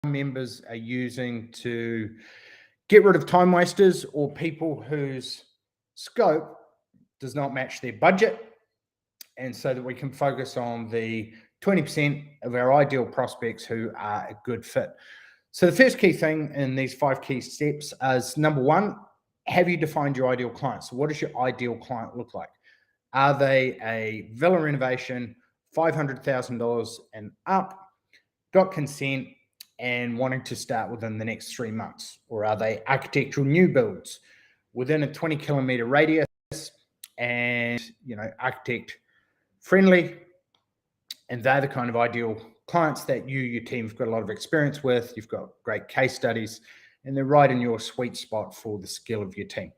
members are using to get rid of time wasters or people whose scope does not match their budget, and so that we can focus on the 20% of our ideal prospects who are a good fit. So the first key thing in these 5 key steps is, number one, have you defined your ideal client? So what does your ideal client look like? Are they a villa renovation, $500,000 and up, got consent, and wanting to start within the next 3 months? Or are they architectural new builds within a 20-kilometer radius and, architect friendly? And they're the kind of ideal clients that your team have got a lot of experience with. You've got great case studies, and they're right in your sweet spot for the skill of your team.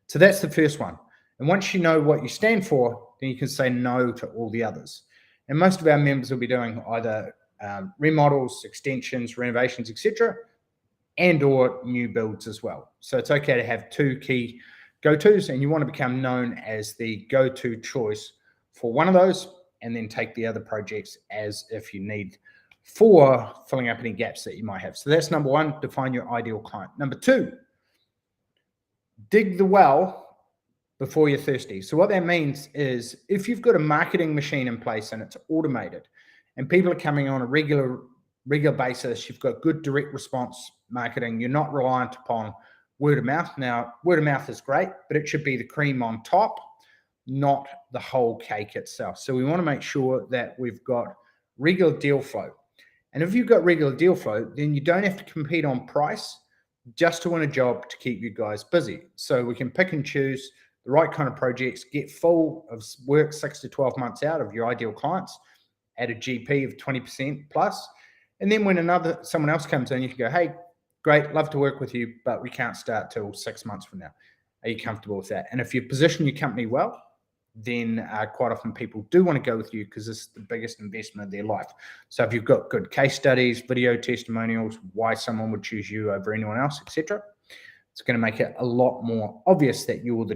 So that's the first one. And once you know what you stand for, then you can say no to all the others. And most of our members will be doing either remodels, extensions, renovations, etc., and or new builds as well. So it's okay to have 2 key go-tos, and you want to become known as the go-to choice for one of those, and then take the other projects as if you need for filling up any gaps that you might have. So that's number one, define your ideal client. Number 2, dig the well before you're thirsty. So what that means is, if you've got a marketing machine in place and it's automated and people are coming on a regular basis, you've got good direct response marketing, you're not reliant upon word of mouth. Now, word of mouth is great, but it should be the cream on top, not the whole cake itself. So we want to make sure that we've got regular deal flow. And if you've got regular deal flow, then you don't have to compete on price just to win a job to keep you guys busy. So we can pick and choose the right kind of projects, get full of work 6 to 12 months out of your ideal clients at a GP of 20% plus. And then when someone else comes in, you can go, hey, great, love to work with you, but we can't start till 6 months from now. Are you comfortable with that? And if you position your company well, then quite often people do want to go with you because it's the biggest investment of their life. So if you've got good case studies, video testimonials, why someone would choose you over anyone else, etc., it's going to make it a lot more obvious that you're the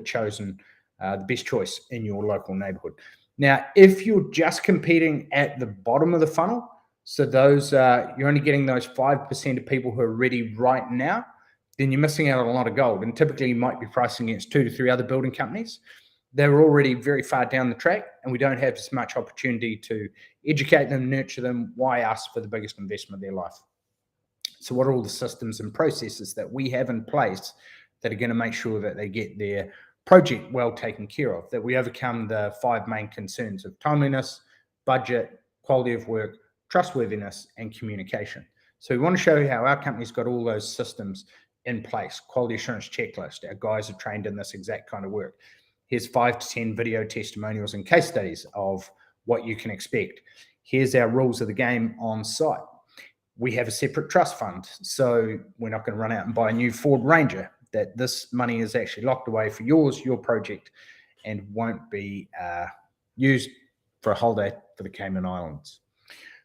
best choice in your local neighborhood. Now, if you're just competing at the bottom of the funnel, so those you're only getting those 5% of people who are ready right now, then you're missing out on a lot of gold. And typically you might be pricing against 2 to 3 other building companies. They're already very far down the track, and we don't have as much opportunity to educate them, nurture them. Why us for the biggest investment of their life? So what are all the systems and processes that we have in place that are going to make sure that they get their project well taken care of, that we overcome the 5 main concerns of timeliness, budget, quality of work, trustworthiness, and communication? So we want to show you how our company's got all those systems in place. Quality assurance checklist. Our guys are trained in this exact kind of work. Here's 5 to 10 video testimonials and case studies of what you can expect. Here's our rules of the game on site. We have a separate trust fund, so we're not going to run out and buy a new Ford Ranger. That this money is actually locked away for your project, and won't be used for a holiday for the Cayman Islands.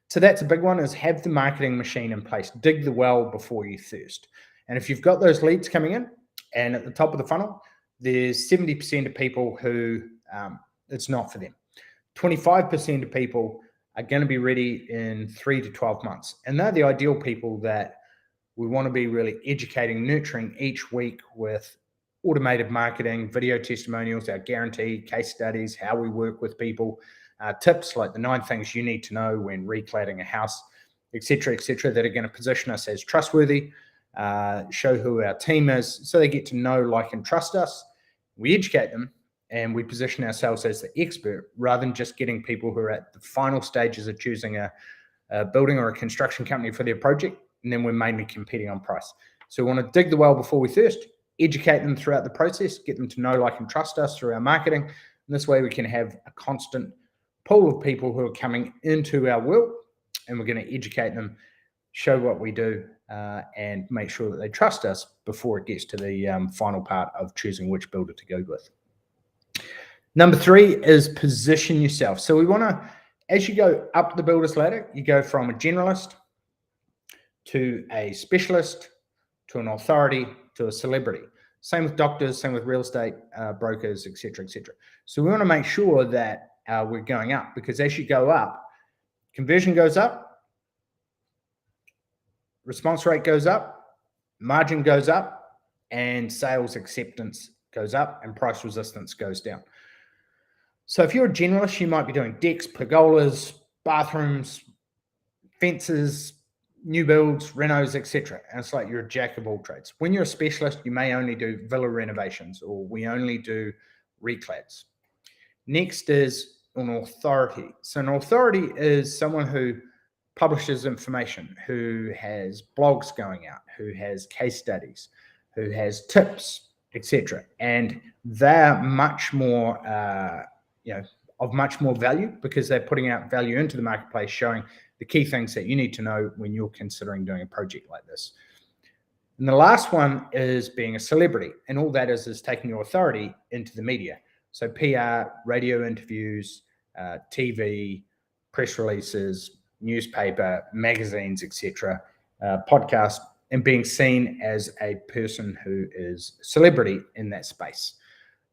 So that's a big one, is have the marketing machine in place. Dig the well before you thirst. And if you've got those leads coming in, and at the top of the funnel, there's 70% of people who it's not for them. 25% of people are going to be ready in 3 to 12 months. And they're the ideal people that we want to be really educating, nurturing each week with automated marketing, video testimonials, our guarantee, case studies, how we work with people, tips like the 9 things you need to know when recladding a house, etc., that are going to position us as trustworthy, show who our team is, so they get to know, like, and trust us. We educate them, and we position ourselves as the expert, rather than just getting people who are at the final stages of choosing a building or a construction company for their project, and then we're mainly competing on price. So we want to dig the well before we thirst, educate them throughout the process, get them to know, like, and trust us through our marketing. And this way we can have a constant pool of people who are coming into our world, and we're going to educate them, show what we do, and make sure that they trust us before it gets to the final part of choosing which builder to go with. Number 3 is position yourself. So we want to, as you go up the builder's ladder, you go from a generalist to a specialist to an authority to a celebrity. Same with doctors, same with real estate brokers, etc., etc. So we want to make sure that we're going up, because as you go up, conversion goes up, response rate goes up, margin goes up, and sales acceptance goes up, and price resistance goes down. So if you're a generalist, you might be doing decks, pergolas, bathrooms, fences, new builds, renos, etc. And it's like you're a jack of all trades. When you're a specialist, you may only do villa renovations, or we only do reclads. Next is an authority. So an authority is someone who publishes information, who has blogs going out, who has case studies, who has tips, etc. And they're much more, of much more value, because they're putting out value into the marketplace, showing the key things that you need to know when you're considering doing a project like this. And the last one is being a celebrity. And all that is taking your authority into the media. So PR, radio interviews, TV, press releases, newspaper, magazines, etc., podcast, and being seen as a person who is celebrity in that space.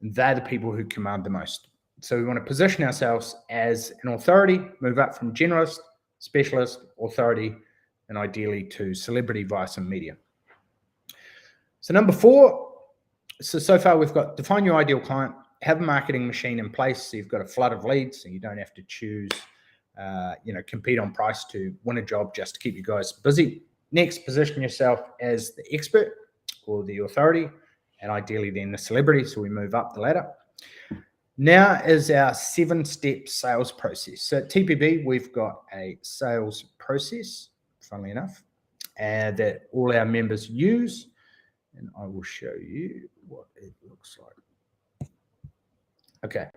They're the people who command the most. So we want to position ourselves as an authority, move up from generalist, specialist, authority, and ideally to celebrity via some media. So number 4, so far we've got define your ideal client, have a marketing machine in place, so you've got a flood of leads, so you don't have to choose, compete on price to win a job just to keep you guys busy. Next, position yourself as the expert or the authority, and ideally then the celebrity, so we move up the ladder. Now is our 7-step sales process. So at TPB, we've got a sales process, funnily enough, that all our members use. And I will show you what it looks like. Okay.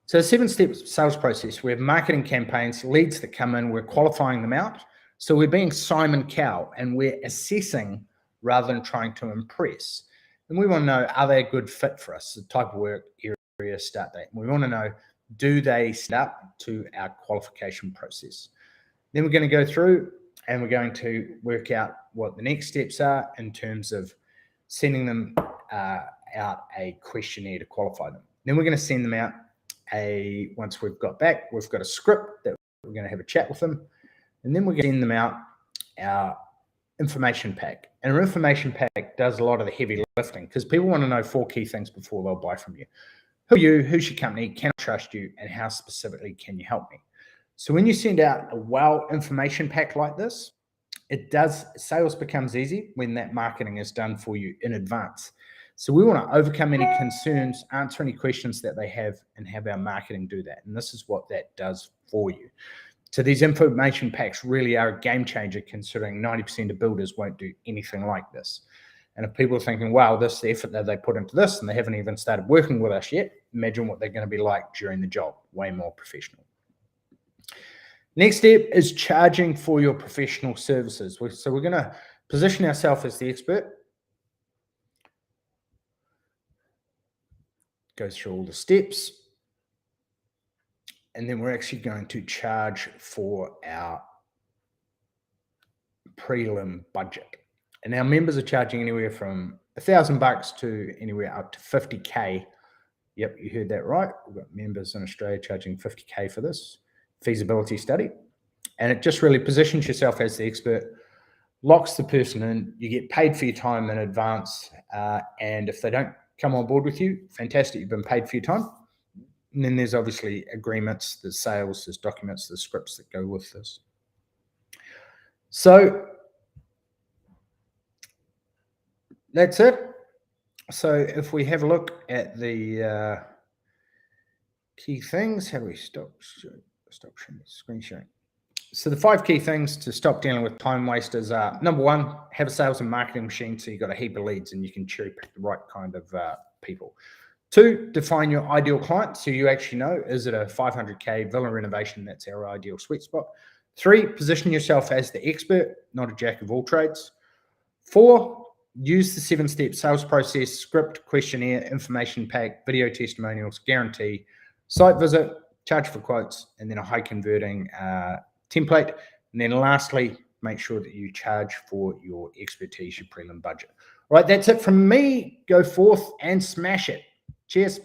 So 7-step sales process. We have marketing campaigns, leads that come in, we're qualifying them out. So we're being Simon Cowell, and we're assessing rather than trying to impress. And we want to know, are they a good fit for us? The type of work, area, start date. We want to know, do they stand up to our qualification process? Then we're going to go through and we're going to work out what the next steps are in terms of sending them out a questionnaire to qualify them. Then we're going to send them out once we've got back, we've got a script that we're going to have a chat with them. And then we're going to send them out our information pack. And our information pack does a lot of the heavy lifting, because people want to know 4 key things before they'll buy from you. Who are you? Who's your company? Can I trust you? And how specifically can you help me? So when you send out a well information pack like this, sales becomes easy when that marketing is done for you in advance. So we want to overcome any concerns, answer any questions that they have, and have our marketing do that. And this is what that does for you. So these information packs really are a game changer, considering 90% of builders won't do anything like this. And if people are thinking, wow, this is the effort that they put into this and they haven't even started working with us yet, imagine what they're going to be like during the job. Way more professional. Next step is charging for your professional services. So we're going to position ourselves as the expert. Go through all the steps. And then we're actually going to charge for our prelim budget. And our members are charging anywhere from $1,000 to anywhere up to 50K. Yep, you heard that right. We've got members in Australia charging 50K for this feasibility study. And it just really positions yourself as the expert, locks the person in, you get paid for your time in advance. And if they don't come on board with you, fantastic, you've been paid for your time. And then there's obviously agreements, there's sales, there's documents, there's scripts that go with this. So that's it. So if we have a look at the key things, how do we stop screen sharing? So the 5 key things to stop dealing with time wasters are, number 1, have a sales and marketing machine so you've got a heap of leads and you can cherry pick the right kind of people. 2, define your ideal client so you actually know, is it a 500K villa renovation? That's our ideal sweet spot. 3, position yourself as the expert, not a jack of all trades. 4, use the 7-step sales process, script, questionnaire, information pack, video testimonials, guarantee, site visit, charge for quotes, and then a high converting template. And then lastly, make sure that you charge for your expertise, your prelim budget. All right, that's it from me. Go forth and smash it. Cheers.